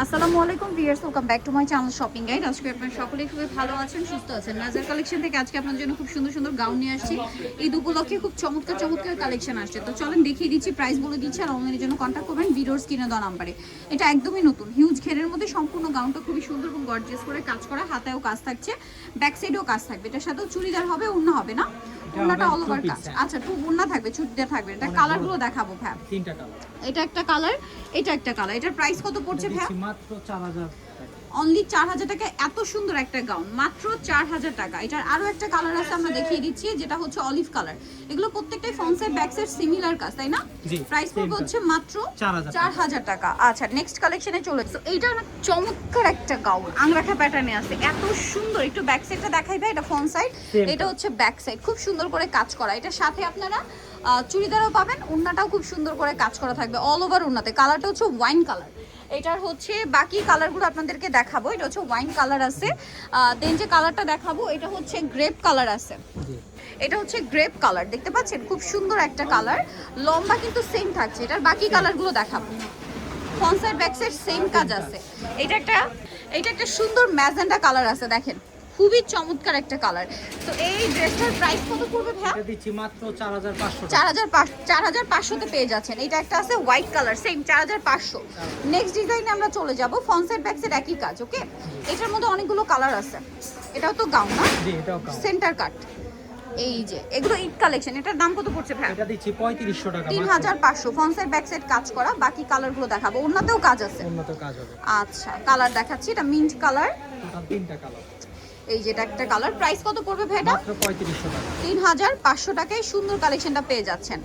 আসসালামু আলাইকুম viewers, welcome back to my channel shopping guide. আজকে আপনারা সকলেই খুবই ভালো আছেন, সুস্থ আছেন। নাজার কালেকশন থেকে আজকে আপনাদের জন্য খুব সুন্দর সুন্দর গাউন নিয়ে আসছি। ঈদ উপলক্ষে খুব চমৎকার চমৎকার কালেকশন আসছে। তো চলেন দেখিয়ে দিচ্ছি, প্রাইস বলে দিচ্ছি, আর অনলাইনের জন্য কন্ট্যাক্ট করবেন ভিডিওর স্ক্রিনে দেওয়া নাম্বারে। এটা একদমই নতুন হিউজ ঘেরের মধ্যে সম্পূর্ণ গাউনটা খুবই সুন্দর এবং গর্জিয়াস করে কাজ করা, হাতেও কাজ থাকছে, ব্যাক সাইডেও কাজ থাকবে। এটার সাথেও চুড়িদার হবে, ওড়না হবে না, ওড়নাটা অল ওভার কাজ। আচ্ছা, টু ওড়না থাকবে, চুড়িদার থাকবে। এটা কালারগুলো দেখাবো ভাই। তিনটা কালার, এটা একটা কালার, এটা একটা কালার। এটার প্রাইস কত পড়ছে ভাই? মাত্র 4000 অনলি 4000 টাকা। এত সুন্দর একটা গাউন মাত্র 4000 টাকা। এটার আরো একটা কালার আছে, আমরা দেখিয়ে দিচ্ছি, যেটা হচ্ছে অলিভ কালার। এগুলো প্রত্যেকটাই front side back side similar কাজ, তাই না? প্রাইস পড়বে হচ্ছে মাত্র 4000 টাকা। আচ্ছা, নেক্সট কালেকশনে চলে যাচ্ছে। এইটা না চমৎকার একটা গাউন, আংরাখা প্যাটার্নে আছে, এত সুন্দর। একটু ব্যাক সাইডটা দেখাই ভাই। এটা ফ্রন্ট সাইড, এটা হচ্ছে ব্যাক সাইড, খুব সুন্দর করে কাজ করা। এটার সাথে আপনারা চুড়িদারও পাবেন, ওড়নাটাও খুব সুন্দর করে কাজ করা থাকবে অল ওভার ওড়নাতে। কালারটা হচ্ছে ওয়াইন কালার। এটার হচ্ছে বাকি কালারগুলো আপনাদেরকে দেখাবো। এটা হচ্ছে ওয়াইন কালার আছে, দেন যে কালারটা দেখাবো এটা হচ্ছে গ্রেপ কালার আছে। এটা হচ্ছে গ্রেপ কালার, দেখতে পাচ্ছেন খুব সুন্দর একটা কালার, লম্বা কিন্তু সেম থাকছে। এটার বাকি কালারগুলো দেখাবো। Front side back side same কাজ আছে। এটা একটা সুন্দর ম্যাজেন্ডা কালার আছে, দেখেন খুবই চমৎকার একটা কালার। তো এই ড্রেসটার প্রাইস কত পড়বে ভাই? এটা দিচ্ছি মাত্র 4500 4500 তে পেয়ে যাচ্ছেন। এটা একটা আছে হোয়াইট কালার, সেম 4500। নেক্সট ডিজাইনে আমরা চলে যাব। ফ্রন্ট সাইড ব্যাক সাইড একই কাজ, ওকে। এটার মধ্যে অনেকগুলো কালার আছে। এটাও তো গাউন না? জি, এটাও গাউন, সেন্টার কাট। এই যে এগুলো ঈদ কালেকশন। এটার দাম কত পড়ছে ভাই? এটা দিচ্ছি 3500 টাকা। 3500। ফ্রন্ট সাইড ব্যাক সাইড কাজ করা, বাকি কালারগুলো দেখাবো। ওড়নাতেও কাজ আছে, উন্নত কাজ হবে। আচ্ছা, কালার দেখাচ্ছি। এটা মিন্ট কালার, টোটাল তিনটা কালার। এই যেটা একটা কালার। প্রাইস কত পড়বে ভাই? এটা মাত্র 3500 টাকা। 3500 টাকায় সুন্দর কালেকশনটা পেয়ে যাচ্ছেন।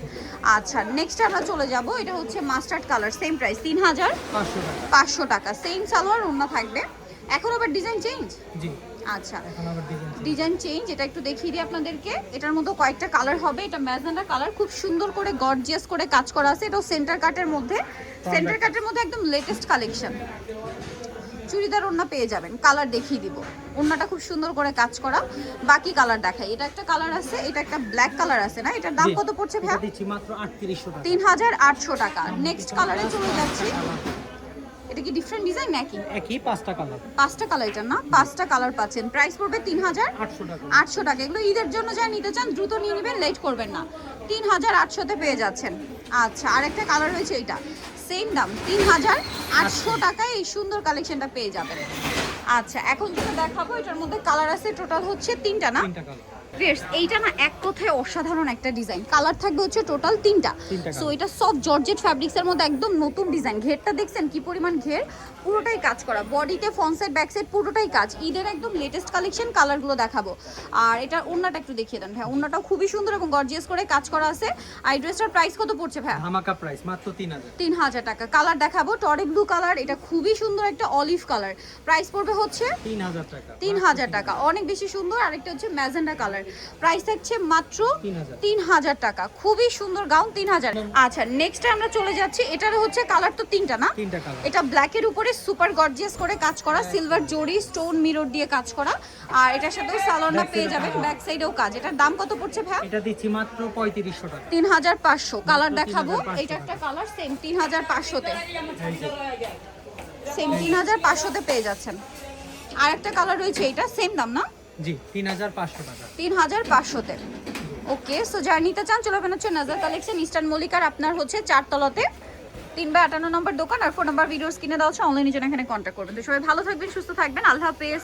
আচ্ছা, নেক্সট আমরা চলে যাব। এটা হচ্ছে মাস্টার্ড কালার, সেম প্রাইস 3500 টাকা। সেম সালোয়ার, ওড়না থাকবে। এখন আবার ডিজাইন চেঞ্জ? জি, আচ্ছা, এখন আবার ডিজাইন চেঞ্জ। এটা একটু দেখিয়ে দিই আপনাদেরকে। এটার মধ্যে কয়েকটা কালার হবে। এটা ম্যাজেন্ডা কালার, খুব সুন্দর করে গর্জিয়াস করে কাজ করা আছে। এটাও সেন্টার কাটের মধ্যে, সেন্টার কাটের মধ্যে একদম লেটেস্ট কালেকশন। চুড়িদার ওড়না পেয়ে যাবেন। কালার দেখিয়ে দিব। ওড়নাটা খুব সুন্দর করে কাজ করা, বাকি কালার দেখাই। এটা একটা কালার আছে, এটা একটা ব্ল্যাক কালার আছে না? এটার দাম কত পড়ছে ভাই? এটা দিচ্ছি মাত্র 3800 টাকা। 3800 টাকা। নেক্সট কালারে চলে যাচ্ছি। এটা কি ডিফারেন্ট ডিজাইন নাকি? একই পাঁচটা কালার। পাঁচটা কালার, এটা না? পাঁচটা কালার পাচ্ছেন। প্রাইস পড়বে 800 টাকা। 800 টাকা। এগুলো ঈদের জন্য যা নিতে চান দ্রুত নিয়ে নেবেন, লেট করবেন না। 3800 তে পেয়ে যাচ্ছেন। আচ্ছা, আরেকটা কালার রয়েছে, এটা সেম দাম 3800 টাকায় এই সুন্দর কালেকশনটা পেয়ে যাবেন। আচ্ছা, এখন যেটা দেখাবো এটার মধ্যে কালার আছে টোটাল হচ্ছে তিনটা, না? তিনটা কালার। এইটা না এক কথায় অসাধারণ একটা ডিজাইন। কালার থাকবে হচ্ছে টোটাল তিনটা। সো এটা সফট জর্জেট ফ্যাব্রিক্স এর মধ্যে একদম নতুন ডিজাইন। ঘেরটা দেখছেন কি পরিমাণ ঘের, পুরোটাই কাজ করা, বডিতে ফ্রন্ট সাইড ব্যাক সাইড পুরোটাই কাজ। ঈদের একদম লেটেস্ট কালেকশন। কালারগুলো দেখাবো। আর এটা ওড়নাটা একটু দেখিয়ে দেন ভাই। ওড়নাটাও খুবই সুন্দর এবং গর্জিয়াস করে কাজ করা আছে। আর ড্রেসটার প্রাইস কত পড়ছে ভাই? ধামাকা প্রাইস মাত্র 3000 টাকা। কালার দেখাবো, টরে ব্লু কালার, এটা খুবই সুন্দর একটা অলিভ কালার। প্রাইস পড়বে হচ্ছে 3000 টাকা। 3000 টাকা, অনেক বেশি সুন্দর। আরেকটা হচ্ছে ম্যাজেন্ডা কালার, প্রাইস থাকছে মাত্র 3000 টাকা। খুবই সুন্দর গাউন, 3000। আচ্ছা, নেক্সট আমরা চলে যাচ্ছি। এটার হচ্ছে কালার তো তিনটা, না? তিনটা কালার। এটা ব্ল্যাকের উপরে সুপার গর্জিয়াস করে কাজ করা, সিলভার জরি স্টোন মিরর দিয়ে কাজ করা। আর এটার সাথেও সালোয়ারটা পেয়ে যাবেন, ব্যাক সাইডেও কাজ। এটার দাম কত পড়ছে ভাই? এটা দিচ্ছি মাত্র 3500 টাকা। 3500। কালার দেখাবো। এটা একটা কালার, সেম 3500 তে, সেম 3500 তে পেয়ে যাচ্ছেন। আর একটা কালার রয়েছে, এটা সেম দাম, না? জি, 3500 টাকা। 3500 তে। ওকে, সো যারা নিতে চান চলে আসবেন হচ্ছে নাজার কালেকশন, ইস্টার্ন মল্লিকার, আপনার হচ্ছে 4 তলাতে, 3/58 নম্বর দোকান। আর ফোন নাম্বার ভিডিওস কিনে দেওয়া হচ্ছে, অনলাইনে জন্য এখানে কন্ট্যাক্ট করবেন। তো সবাই ভালো থাকবেন, সুস্থ থাকবেন, আল্লাহ হাফেজ।